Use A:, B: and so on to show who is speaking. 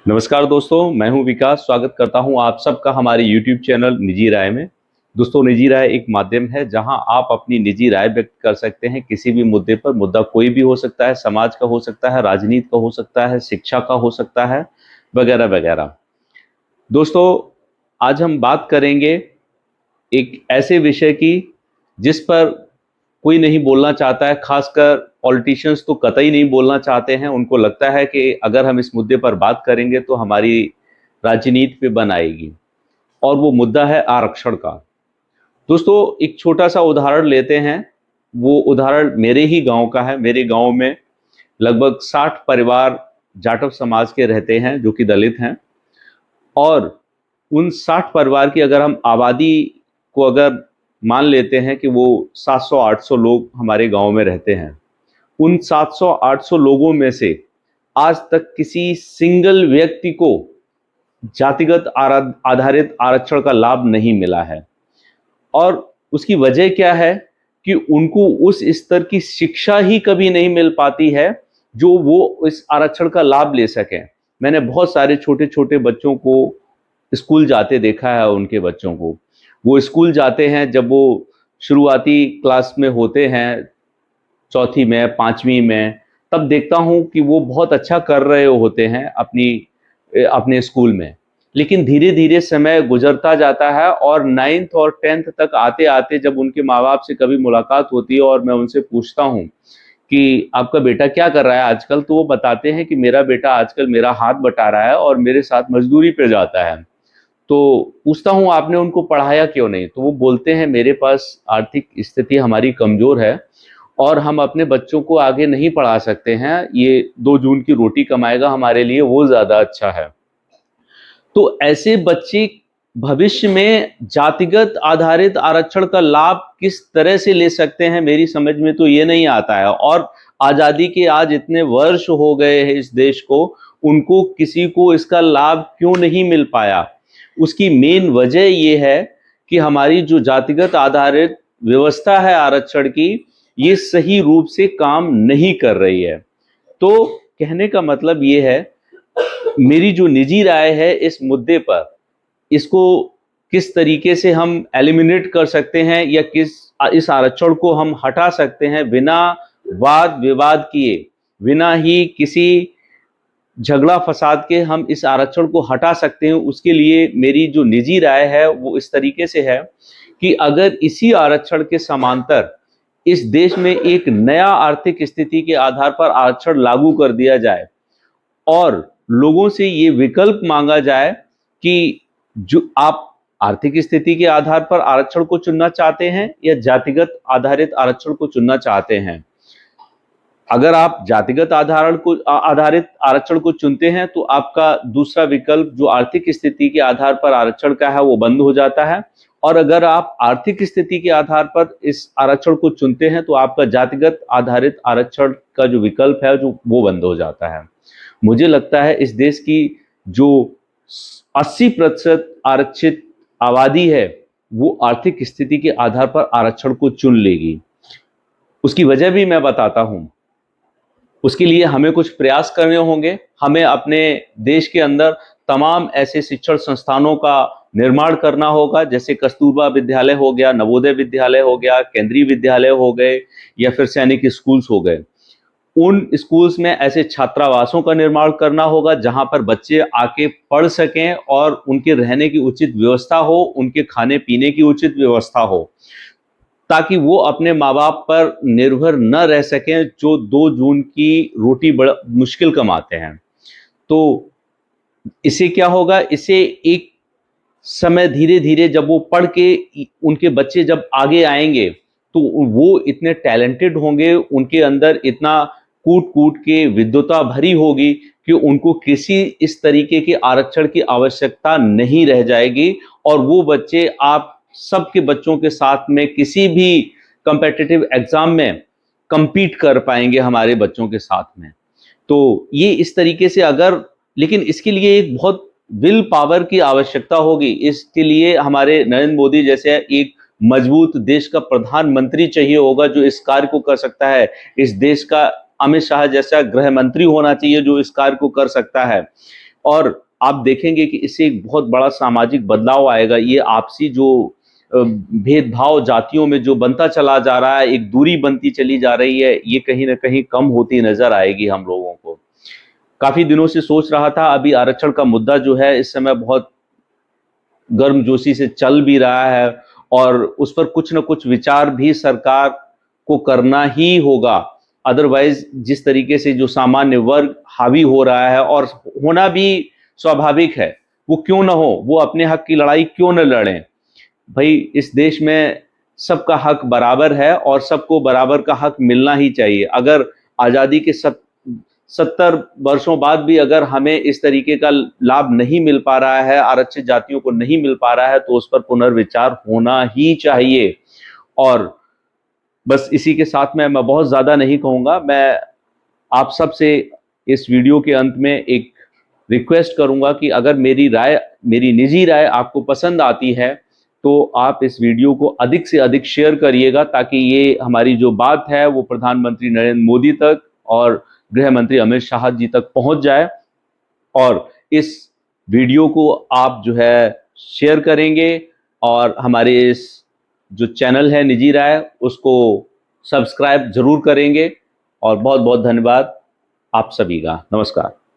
A: नमस्कार दोस्तों, मैं हूं विकास। स्वागत करता हूं आप सबका हमारे YouTube चैनल निजी राय में। दोस्तों, निजी राय एक माध्यम है जहां आप अपनी निजी राय व्यक्त कर सकते हैं किसी भी मुद्दे पर। मुद्दा कोई भी हो सकता है, समाज का हो सकता है, राजनीति का हो सकता है, शिक्षा का हो सकता है, वगैरह वगैरह। दोस्तों, आज हम बात करेंगे एक ऐसे विषय की जिस पर कोई नहीं बोलना चाहता है, खासकर पॉलिटिशियंस तो कतई नहीं बोलना चाहते हैं। उनको लगता है कि अगर हम इस मुद्दे पर बात करेंगे तो हमारी राजनीति पे बन आएगी, और वो मुद्दा है आरक्षण का। दोस्तों, एक छोटा सा उदाहरण लेते हैं। वो उदाहरण मेरे ही गांव का है। मेरे गांव में लगभग 60 परिवार जाटव समाज के रहते हैं, जो कि दलित हैं। और उन 60 परिवार की अगर हम आबादी को अगर मान लेते हैं कि वो 700-800 लोग हमारे गांव में रहते हैं, उन 700-800 लोगों में से आज तक किसी सिंगल व्यक्ति को जातिगत आधारित आरक्षण का लाभ नहीं मिला है। और उसकी वजह क्या है कि उनको उस स्तर की शिक्षा ही कभी नहीं मिल पाती है जो वो इस आरक्षण का लाभ ले सकें। मैंने बहुत सारे छोटे छोटे बच्चों को स्कूल जाते देखा है। उनके बच्चों को, वो स्कूल जाते हैं जब वो शुरुआती क्लास में होते हैं, चौथी में, पांचवी में, तब देखता हूं कि वो बहुत अच्छा कर रहे होते हैं अपने स्कूल में। लेकिन धीरे धीरे समय गुजरता जाता है और 9th और 10th तक आते आते जब उनके माँ बाप से कभी मुलाकात होती है और मैं उनसे पूछता हूँ कि आपका बेटा क्या कर रहा है आजकल, तो वो बताते हैं कि मेरा बेटा आजकल मेरा हाथ बटा रहा है और मेरे साथ मजदूरी पे जाता है। तो पूछता हूँ आपने उनको पढ़ाया क्यों नहीं, तो वो बोलते हैं मेरे पास आर्थिक स्थिति हमारी कमजोर है और हम अपने बच्चों को आगे नहीं पढ़ा सकते हैं। ये 2 जून की रोटी कमाएगा हमारे लिए वो ज्यादा अच्छा है। तो ऐसे बच्चे भविष्य में जातिगत आधारित आरक्षण का लाभ किस तरह से ले सकते हैं, मेरी समझ में तो ये नहीं आता है। और आजादी के आज इतने वर्ष हो गए हैं इस देश को, उनको किसी को इसका लाभ क्यों नहीं मिल पाया? उसकी मेन वजह ये है कि हमारी जो जातिगत आधारित व्यवस्था है आरक्षण की, ये सही रूप से काम नहीं कर रही है। तो कहने का मतलब ये है, मेरी जो निजी राय है इस मुद्दे पर, इसको किस तरीके से हम एलिमिनेट कर सकते हैं या इस आरक्षण को हम हटा सकते हैं बिना वाद विवाद किए, बिना ही किसी झगड़ा फसाद के हम इस आरक्षण को हटा सकते हैं। उसके लिए मेरी जो निजी राय है वो इस तरीके से है कि अगर इसी आरक्षण के समांतर इस देश में एक नया आर्थिक स्थिति के आधार पर आरक्षण लागू कर दिया जाए और लोगों से ये विकल्प मांगा जाए कि जो आप आर्थिक स्थिति के आधार पर आरक्षण को चुनना चाहते हैं या जातिगत आधारित आरक्षण को चुनना चाहते हैं। अगर आप जातिगत आधारित आरक्षण को चुनते हैं तो आपका दूसरा विकल्प जो आर्थिक स्थिति के आधार पर आरक्षण का है वो बंद हो जाता है। और अगर आप आर्थिक स्थिति के आधार पर इस आरक्षण को चुनते हैं तो आपका जातिगत आधारित आरक्षण का जो विकल्प है जो वो बंद हो जाता है। मुझे लगता है इस देश की जो 80% आरक्षित आबादी है वो आर्थिक स्थिति के आधार पर आरक्षण को चुन लेगी। उसकी वजह भी मैं बताता हूं। उसके लिए हमें कुछ प्रयास करने होंगे। हमें अपने देश के अंदर तमाम ऐसे शिक्षण संस्थानों का निर्माण करना होगा, जैसे कस्तूरबा विद्यालय हो गया, नवोदय विद्यालय हो गया, केंद्रीय विद्यालय हो गए या फिर सैनिक स्कूल्स हो गए। उन स्कूल्स में ऐसे छात्रावासों का निर्माण करना होगा जहां पर बच्चे आके पढ़ सकें और उनके रहने की उचित व्यवस्था हो, उनके खाने पीने की उचित व्यवस्था हो, ताकि वो अपने माँ बाप पर निर्भर न रह सकें जो 2 जून की रोटी बड़ा मुश्किल कमाते हैं। तो इससे क्या होगा, इससे एक समय धीरे धीरे जब वो पढ़ के उनके बच्चे जब आगे आएंगे तो वो इतने टैलेंटेड होंगे, उनके अंदर इतना कूट कूट के विद्वता भरी होगी कि उनको किसी इस तरीके के आरक्षण की आवश्यकता नहीं रह जाएगी। और वो बच्चे आप सबके बच्चों के साथ में किसी भी कंपेटिटिव एग्जाम में compete कर पाएंगे हमारे बच्चों के साथ में। तो ये इस तरीके से अगर, लेकिन इसके लिए एक बहुत विल पावर की आवश्यकता होगी। इसके लिए हमारे नरेंद्र मोदी जैसे एक मजबूत देश का प्रधानमंत्री चाहिए होगा जो इस कार्य को कर सकता है। इस देश का अमित शाह जैसा गृह मंत्री होना चाहिए जो इस कार्य को कर सकता है। और आप देखेंगे कि इससे एक बहुत बड़ा सामाजिक बदलाव आएगा। ये आपसी जो भेदभाव जातियों में जो बनता चला जा रहा है, एक दूरी बनती चली जा रही है, ये कहीं ना कहीं कम होती नजर आएगी हम लोगों को। काफी दिनों से सोच रहा था, अभी आरक्षण का मुद्दा जो है इस समय बहुत गर्मजोशी से चल भी रहा है और उस पर कुछ न कुछ विचार भी सरकार को करना ही होगा। अदरवाइज जिस तरीके से जो सामान्य वर्ग हावी हो रहा है, और होना भी स्वाभाविक है, वो क्यों ना हो, वो अपने हक की लड़ाई क्यों न लड़ें। भाई इस देश में सबका हक बराबर है और सबको बराबर का हक मिलना ही चाहिए। अगर आज़ादी के 70 वर्षों बाद भी अगर हमें इस तरीके का लाभ नहीं मिल पा रहा है, आरक्षित जातियों को नहीं मिल पा रहा है, तो उस पर पुनर्विचार होना ही चाहिए। और बस इसी के साथ में मैं बहुत ज़्यादा नहीं कहूँगा, मैं आप सबसे इस वीडियो के अंत में एक रिक्वेस्ट करूँगा कि अगर मेरी निजी राय आपको पसंद आती है तो आप इस वीडियो को अधिक से अधिक शेयर करिएगा, ताकि ये हमारी जो बात है वो प्रधानमंत्री नरेंद्र मोदी तक और गृह मंत्री अमित शाह जी तक पहुंच जाए। और इस वीडियो को आप जो है शेयर करेंगे और हमारे इस जो चैनल है निजी राय उसको सब्सक्राइब जरूर करेंगे। और बहुत बहुत धन्यवाद आप सभी का। नमस्कार।